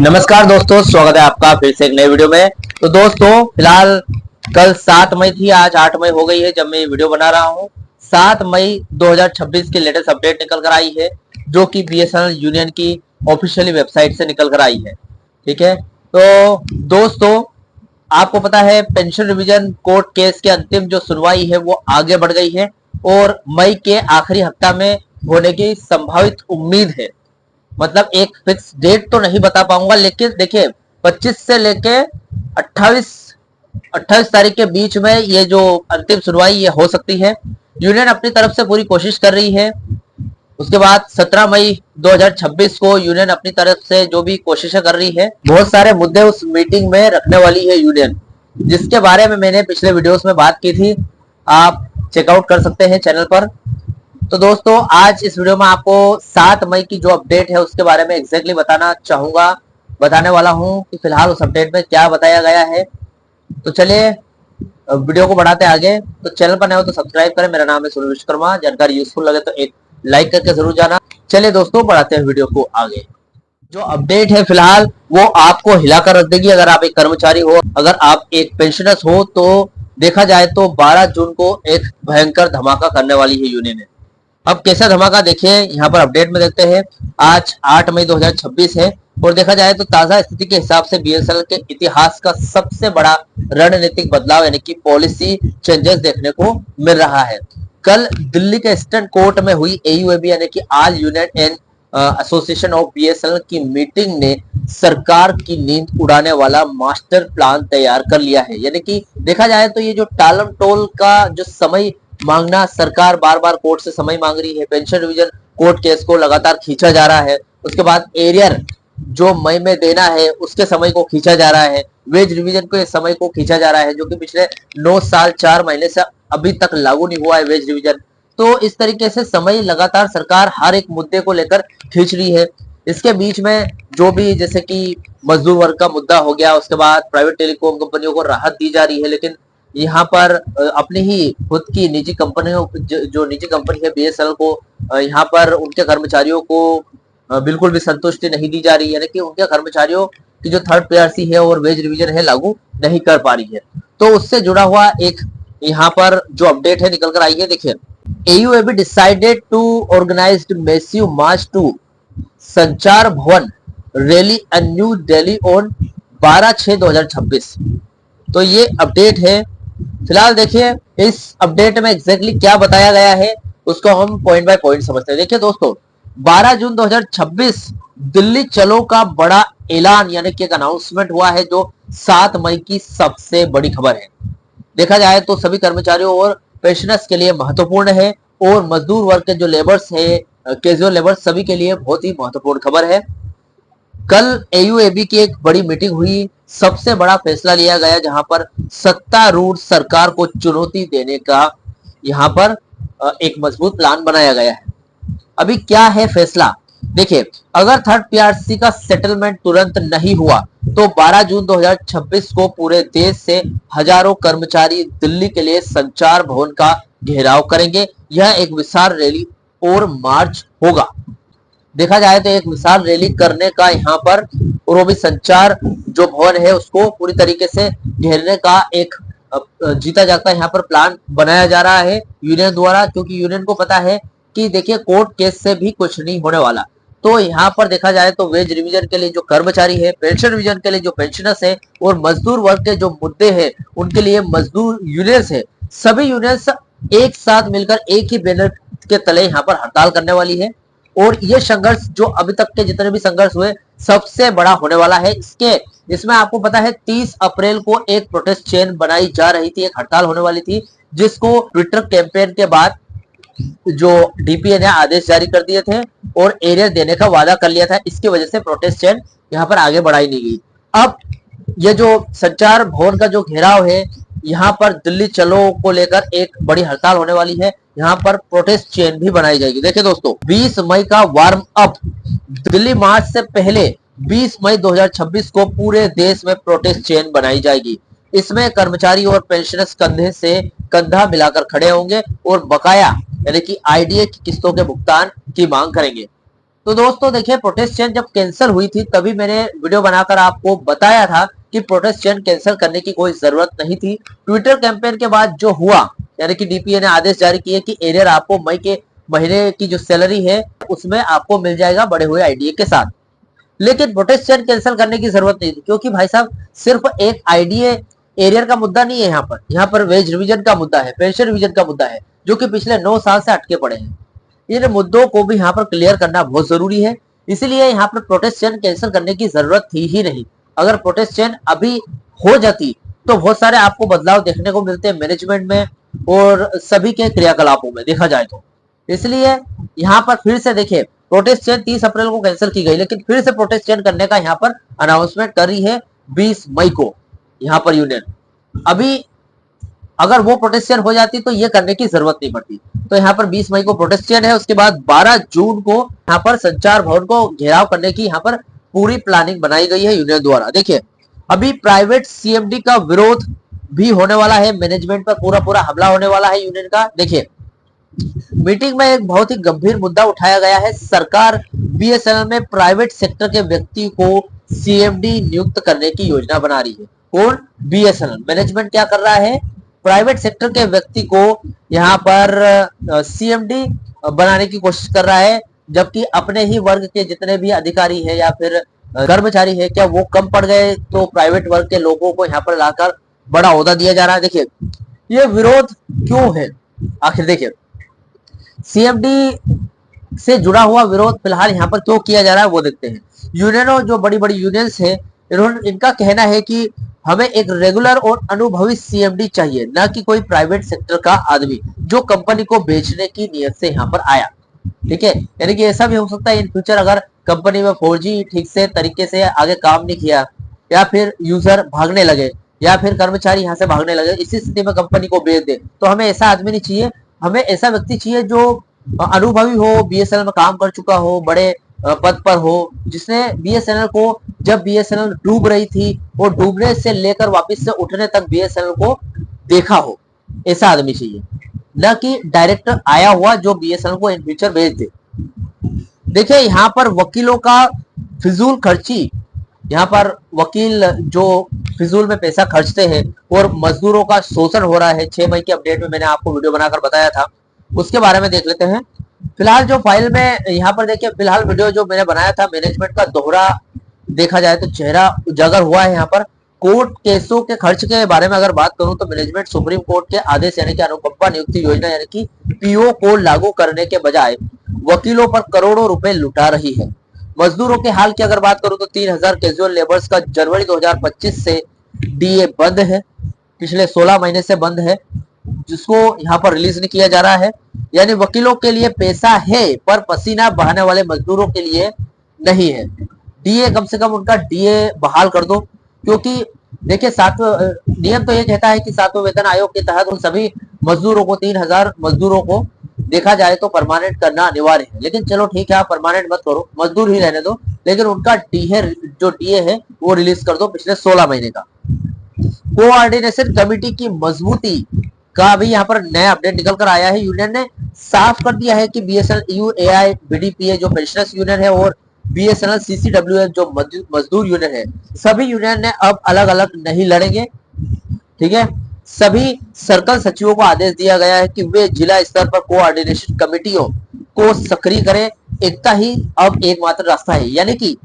नमस्कार दोस्तों, स्वागत है आपका फिर से एक नए वीडियो में। तो दोस्तों फिलहाल कल 7 मई थी, आज 8 मई हो गई है जब मैं ये वीडियो बना रहा हूँ। 7 मई 2026 की लेटेस्ट अपडेट निकल कर आई है, जो कि बीएसएनएल यूनियन की ऑफिशियली वेबसाइट से निकल कर आई है। ठीक है, तो दोस्तों आपको पता है पेंशन रिवीजन कोर्ट केस के अंतिम जो सुनवाई है वो आगे बढ़ गई है और मई के आखिरी हफ्ता में होने की संभावित उम्मीद है। मतलब एक फिक्स डेट तो नहीं बता पाऊंगा, लेकिन देखिए 25 से लेके 28 तारीख के बीच में ये जो अंतिम सुनवाई ये हो सकती है। यूनियन अपनी तरफ से पूरी कोशिश कर रही है। उसके बाद 17 मई 2026 को यूनियन अपनी तरफ से जो भी कोशिशें कर रही है, बहुत सारे मुद्दे उस मीटिंग में रखने वाली है यूनियन, जिसके बारे में मैंने पिछले वीडियोस में बात की थी। आप चेकआउट कर सकते हैं चैनल पर। तो दोस्तों आज इस वीडियो में आपको 7 मई की जो अपडेट है उसके बारे में एग्जैक्टली बताने वाला हूं कि फिलहाल उस अपडेट में क्या बताया गया है। तो चलिए वीडियो को बढ़ाते आगे। तो चैनल पर नए हो तो सब्सक्राइब करें। मेरा नाम है सुनील विश्वकर्मा। जानकारी यूजफुल लगे तो एक लाइक करके जरूर जाना। चलिए दोस्तों बढ़ाते हैं वीडियो को आगे। जो अपडेट है फिलहाल वो आपको हिलाकर रख देगी। अगर आप एक कर्मचारी हो, अगर आप एक पेंशनर्स हो, तो देखा जाए तो 12 जून को एक भयंकर धमाका करने वाली है यूनियन। अब कैसा धमाका देखिए, यहाँ पर अपडेट में देखते हैं। आज 8 मई 2026 है और देखा जाए तो ताजा स्थिति के हिसाब से बीएसएनएल के इतिहास का सबसे बड़ा रणनीतिक बदलाव यानी कि पॉलिसी चेंजेस देखने को मिल रहा है। कल दिल्ली के ईस्टर्न कोर्ट में हुई एयूएबी यानी कि all union and association of BSNL की मीटिंग ने सरकार की नींद उड़ाने वाला मास्टर प्लान तैयार कर लिया है। यानी कि देखा जाए तो ये जो टालम टोल का जो समय मांगना, सरकार बार बार कोर्ट से समय मांग रही है। पेंशन रिवीजन कोर्ट केस को लगातार खींचा जा रहा है। उसके बाद एरियर जो मई में देना है उसके समय को खींचा जा रहा है। वेज रिवीजन के समय को खींचा जा रहा है, जो कि पिछले 9 साल 4 महीने से अभी तक लागू नहीं हुआ है वेज रिवीजन। तो इस तरीके से समय लगातार सरकार हर एक मुद्दे को लेकर खींच रही है। इसके बीच में जो भी जैसे कि मजदूर वर्ग का मुद्दा हो गया, उसके बाद प्राइवेट टेलीकॉम कंपनियों को राहत दी जा रही है, लेकिन यहाँ पर अपनी ही खुद की निजी कंपनियों जो निजी कंपनी है बीएसएनएल को, यहाँ पर उनके कर्मचारियों को बिल्कुल भी संतुष्टि नहीं दी जा रही है। यानी कि उनके कर्मचारियों की जो थर्ड पीआरसी है और वेज रिवीजन है लागू नहीं कर पा रही है। तो उससे जुड़ा हुआ एक यहाँ पर जो अपडेट है निकल कर आई है। देखिए, AUAB decided to organise massive march to Sanchar Bhavan rally in New Delhi on 12/6/2026। तो ये अपडेट है। फिलहाल देखिए इस अपडेट में एग्जैक्टली क्या बताया गया है उसको हम पॉइंट बाय पॉइंट समझते हैं। देखिए दोस्तों, 12 जून 2026 दिल्ली चलो का बड़ा ऐलान यानी कि एक अनाउंसमेंट हुआ है, जो 7 मई की सबसे बड़ी खबर है। देखा जाए तो सभी कर्मचारियों और पेंशनर्स के लिए महत्वपूर्ण है और मजदूर वर्ग के जो लेबर्स है, कैजुअल लेबर्स, सभी के लिए बहुत ही महत्वपूर्ण खबर है। कल AUAB की एक बड़ी मीटिंग हुई, सबसे बड़ा फैसला लिया गया जहां पर सत्तारूढ़ सरकार को चुनौती देने का यहां पर एक मजबूत प्लान बनाया गया है। अभी क्या है फैसला, देखिए, अगर थर्ड पीआरसी का सेटलमेंट तुरंत नहीं हुआ तो 12 जून 2026 को पूरे देश से हजारों कर्मचारी दिल्ली के लिए संचार भवन का घेराव करेंगे। यह एक विशाल रैली और मार्च होगा। देखा जाए तो एक विशाल रैली करने का यहाँ पर, और वो भी संचार जो भवन है उसको पूरी तरीके से घेरने का एक जीता जागता यहाँ पर प्लान बनाया जा रहा है यूनियन द्वारा, क्योंकि यूनियन को पता है कि देखिए कोर्ट केस से भी कुछ नहीं होने वाला। तो यहाँ पर देखा जाए तो वेज रिवीजन के लिए जो कर्मचारी है, पेंशन रिवीजन के लिए जो पेंशनर्स है और मजदूर वर्ग के जो मुद्दे हैं उनके लिए मजदूर यूनियंस है, सभी यूनियंस एक साथ मिलकर एक ही बैनर के तले यहाँ पर हड़ताल करने वाली है। और ये संघर्ष जो अभी तक के जितने भी संघर्ष हुए सबसे बड़ा होने वाला है। इसमें आपको पता है 30 अप्रैल को एक प्रोटेस्ट चेन बनाई जा रही थी, एक हड़ताल होने वाली थी, जिसको ट्विटर कैंपेन के बाद जो डीपीए ने आदेश जारी कर दिए थे और एरियर देने का वादा कर लिया था। इसकी वजह से प्रोटेस्ट चेन यहाँ पर आगे बढ़ाई नहीं गई। अब ये जो संचार भवन का जो घेराव है, यहाँ पर दिल्ली चलो को लेकर एक बड़ी हड़ताल होने वाली है। यहाँ पर प्रोटेस्ट चेन भी बनाई जाएगी। देखिए दोस्तों, 20 मई का वार्म अप, दिल्ली मार्च से पहले 20 मई 2026 को पूरे देश में प्रोटेस्ट चेन बनाई जाएगी। इसमें कर्मचारी और पेंशनर्स कंधे से कंधा मिलाकर खड़े होंगे और बकाया यानी कि आईडीए की किस्तों के भुगतान की मांग करेंगे। तो दोस्तों देखिए, प्रोटेस्ट चेन जब कैंसिल हुई थी तभी मैंने वीडियो बनाकर आपको बताया था कि प्रोटेस्ट चेन कैंसिल करने की कोई जरूरत नहीं थी। ट्विटर कैंपेन के बाद जो हुआ, यानी कि डीपीए ने आदेश जारी किए कि एरियर आपको मई के महीने की जो सैलरी है उसमें आपको मिल जाएगा बढ़े हुए आईडीए के साथ। लेकिन प्रोटेस्ट चेन कैंसिल करने की जरूरत नहीं थी, क्योंकि भाई साहब सिर्फ एक आईडीए एरियर का मुद्दा नहीं है। यहाँ पर वेज रिवीजन का मुद्दा है, पेंशन रिवीजन का मुद्दा है, जो कि पिछले 9 साल से अटके पड़े हैं। इन मुद्दों को भी यहाँ पर क्लियर करना बहुत जरूरी है। इसीलिए यहाँ पर प्रोटेस्ट चेन कैंसिल करने की जरूरत थी ही नहीं। अगर प्रोटेस्ट चेन अभी हो जाती तो बहुत सारे आपको बदलाव देखने को मिलते हैं मैनेजमेंट में और सभी के क्रियाकलापों में देखा जाए तो। इसलिए यहाँ पर फिर से देखिए, प्रोटेस्ट चेन 30 अप्रैल को कैंसिल की गई, लेकिन फिर से प्रोटेस्ट चेन करने का यहाँ पर अनाउंसमेंट कर रही है 20 मई को यहाँ पर यूनियन। अभी अगर वो प्रोटेस्ट चेन हो जाती तो ये करने की जरूरत नहीं पड़ती। तो यहाँ पर 20 मई को प्रोटेस्ट चेन है। उसके बाद 12 जून को यहाँ पर संचार भवन को घेराव करने की यहाँ पर पूरी प्लानिंग बनाई गई है यूनियन द्वारा। देखिए, अभी प्राइवेट सीएमडी का विरोध भी होने वाला है, मैनेजमेंट पर पूरा हमला होने वाला है यूनियन का। देखिए, मीटिंग में एक बहुत ही गंभीर मुद्दा उठाया गया है। सरकार बीएसएनएल में प्राइवेट सेक्टर के व्यक्ति को सीएमडी नियुक्त करने की योजना बना रही है। कौन? बीएसएनएल मैनेजमेंट क्या कर रहा है? प्राइवेट सेक्टर के व्यक्ति को यहाँ पर सीएमडी बनाने की कोशिश कर रहा है, जबकि अपने ही वर्ग के जितने भी अधिकारी है या फिर कर्मचारी है, क्या वो कम पड़ गए? तो प्राइवेट वर्ग के लोगों को यहाँ पर लाकर बड़ा ओहदा दिया जा रहा है। देखिए, ये विरोध क्यों है आखिर? देखिए, सीएमडी से जुड़ा हुआ विरोध फिलहाल यहाँ पर क्यों किया जा रहा है वो देखते हैं। यूनियनों, जो बड़ी बड़ी यूनियंस है, इनका कहना है कि हमें एक रेगुलर और अनुभवी सीएमडी चाहिए, ना कि कोई प्राइवेट सेक्टर का आदमी जो कंपनी को बेचने की नियत से यहाँ पर आया। ठीक है, यानी कि ऐसा भी हो सकता है इन फ्यूचर अगर कंपनी में 4G ठीक से तरीके से आगे काम नहीं किया, या फिर यूजर भागने लगे, या फिर कर्मचारी यहाँ से भागने लगे, इसी स्थिति में कंपनी को बेच दे, तो हमें ऐसा आदमी नहीं चाहिए। हमें ऐसा व्यक्ति चाहिए जो अनुभवी हो, बीएसएनएल में काम कर चुका हो, बड़े पद पर हो, जिसने बीएसएनएल को, जब बीएसएनएल डूब रही थी और डूबने से लेकर वापस से उठने तक बीएसएनएल को देखा हो, ऐसा आदमी चाहिए, न कि डायरेक्टर आया हुआ जो बीएसएनएल को इन फ्यूचर भेज दे। देखिए, यहाँ पर वकीलों का फिजूल खर्ची, यहाँ पर वकील जो फिजूल में पैसा खर्चते हैं और मजदूरों का शोषण हो रहा है। 6 मई के अपडेट में मैंने आपको वीडियो बनाकर बताया था, उसके बारे में देख लेते हैं। फिलहाल जो फाइल में यहाँ पर देखिए, फिलहाल वीडियो जो मैंने बनाया था, मैनेजमेंट का दोहरा देखा जाए तो चेहरा उजागर हुआ है। यहाँ पर कोर्ट केसों के खर्च के बारे में अगर बात करूं तो मैनेजमेंट सुप्रीम कोर्ट के आदेश यानी कि अनुकंपा नियुक्ति योजना यानी कि पीओ को लागू करने के बजाय वकीलों पर करोड़ों रुपए लुटा रही है। मजदूरों के हाल की अगर बात करूं तो 3000 कैजुअल लेबर्स का जनवरी 2025 से डीए बंद है, पिछले 16 महीने से बंद है, जिसको यहाँ पर रिलीज नहीं किया जा रहा है। यानी वकीलों के लिए पैसा है पर पसीना बहाने वाले मजदूरों के लिए नहीं है। डीए, कम से कम उनका डीए बहाल कर दो, क्योंकि देखिए, नियम तो ये कहता है कि 7वें वेतन आयोग के तहत उन सभी मजदूरों को, 3000 मजदूरों को देखा जाए तो परमानेंट करना अनिवार्य है। लेकिन चलो ठीक है, आप परमानेंट मत करो, मजदूर ही रहने दो, लेकिन उनका डीए है वो रिलीज कर दो पिछले 16 महीने का। कोऑर्डिनेशन कमेटी की मजबूती का भी यहाँ पर नया अपडेट निकल कर आया है। यूनियन ने साफ कर दिया है कि बीएसएनएल यूएआई बीडीपीए जो पेंशनर्स यूनियन है और बीएसएनएल सीसीडब्ल्यूएस जो मजदूर यूनियन है, सभी यूनियन ने अब अलग अलग नहीं लड़ेंगे। ठीक है, सभी सर्कल सचिवों को आदेश दिया गया है कि वे जिला स्तर पर कोऑर्डिनेशन कमेटियों को सक्रिय करें। एकता ही अब एकमात्र रास्ता है, यानी कि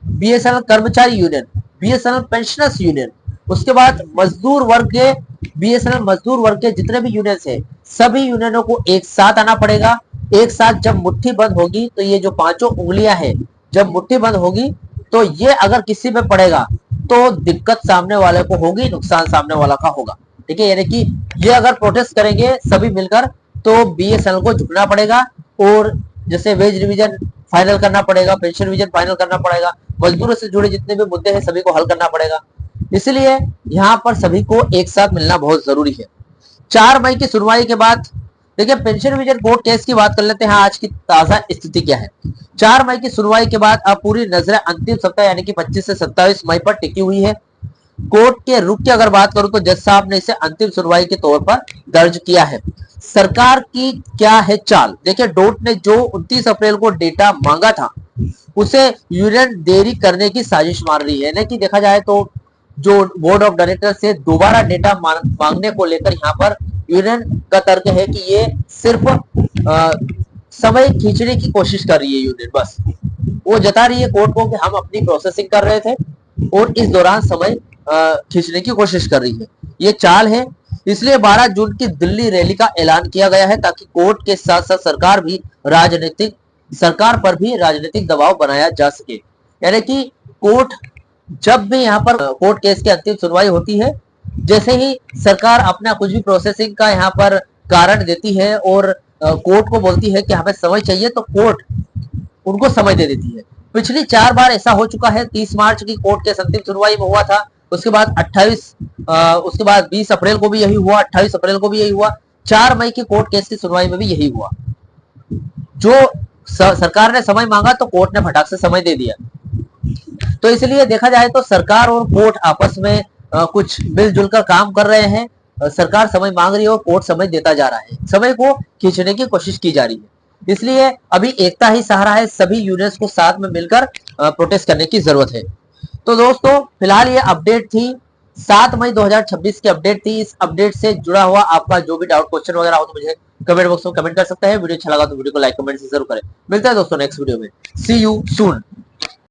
बीएसएनएल कर्मचारी यूनियन, बीएसएनएल पेंशनर्स यूनियन, उसके बाद मजदूर वर्ग के, बीएसएनएल मजदूर वर्ग के जितने भी यूनियंस है, सभी यूनियनों को एक साथ आना पड़ेगा। एक साथ जब मुट्ठी बंद होगी तो ये जो 5 उंगलियां हैं, जब मुट्ठी बंद होगी तो ये अगर किसी में पड़ेगा तो दिक्कत सामने वाले को होगी, नुकसान सामने वाला का होगा। ठीक है, यानी कि ये अगर प्रोटेस्ट करेंगे सभी मिलकर तो बीएसएनएल को झुकना पड़ेगा, और जैसे वेज रिवीजन फाइनल करना पड़ेगा, पेंशन रिवीजन फाइनल करना पड़ेगा, मजदूरों से जुड़े जितने भी मुद्दे हैं सभी को हल करना पड़ेगा। इसलिए यहाँ पर सभी को एक साथ मिलना बहुत जरूरी है। 4 मई की सुनवाई के बाद देखिए, पेंशन रिवीजन कोर्ट केस की बात कर लेते हैं। आज की ताजा स्थिति क्या है? 4 मई की सुनवाई के बाद अब पूरी नजरें अंतिम सप्ताह यानी कि 25 से 27 मई पर टिकी हुई है। कोर्ट के रुख की अगर बात करूं तो जज साहब ने इसे अंतिम सुनवाई के तौर पर दर्ज किया है। सरकार की क्या है चाल, देखिए डोट ने जो 29 अप्रैल को डेटा मांगा था उसे यूनियन देरी करने की साजिश मार रही है। कि देखा जाए तो जो बोर्ड ऑफ डायरेक्टर से दोबारा डेटा मांगने को लेकर यहाँ पर यूनियन का तर्क है कि ये सिर्फ समय खींचने की कोशिश कर रही है यूनियन, बस वो जता रही है कोर्ट को कि हम अपनी प्रोसेसिंग कर रहे थे और इस दौरान समय खींचने की कोशिश कर रही है, ये चाल है। इसलिए 12 जून की दिल्ली रैली का ऐलान किया गया है ताकि कोर्ट के साथ साथ सरकार पर भी राजनीतिक दबाव बनाया जा सके। यानी कि कोर्ट जब भी यहाँ पर कोर्ट केस की अंतिम सुनवाई होती है, जैसे ही सरकार अपना कुछ भी प्रोसेसिंग का यहाँ पर कारण देती है और कोर्ट को बोलती है कि हमें समय चाहिए, तो कोर्ट उनको समय दे देती है। पिछली 4 बार ऐसा हो चुका है। 30 मार्च की कोर्ट केस अंतिम सुनवाई में हुआ था, उसके बाद 20 अप्रैल को भी यही हुआ, 28 अप्रैल को भी यही हुआ, 4 मई की कोर्ट केस की सुनवाई में भी यही हुआ। जो सरकार ने समय मांगा तो कोर्ट ने फटाक से समय दे दिया। तो इसलिए देखा जाए तो सरकार और कोर्ट आपस में कुछ मिलजुल कर काम कर रहे हैं। सरकार समय मांग रही है और कोर्ट समय देता जा रहा है, समय को खींचने की कोशिश की जा रही है। इसलिए अभी एकता ही सहारा है, सभी यूनियंस को साथ में मिलकर प्रोटेस्ट करने की जरूरत है। तो दोस्तों फिलहाल ये अपडेट थी, 7 मई 2026 की अपडेट थी। इस अपडेट से जुड़ा हुआ आपका जो भी डाउट क्वेश्चन वगैरह हो तो मुझे कमेंट बॉक्स में कमेंट कर सकते हैं। वीडियो अच्छा लगा तो वीडियो को लाइक कमेंट से जरूर करें। मिलते हैं दोस्तों नेक्स्ट वीडियो में। सी यू सून।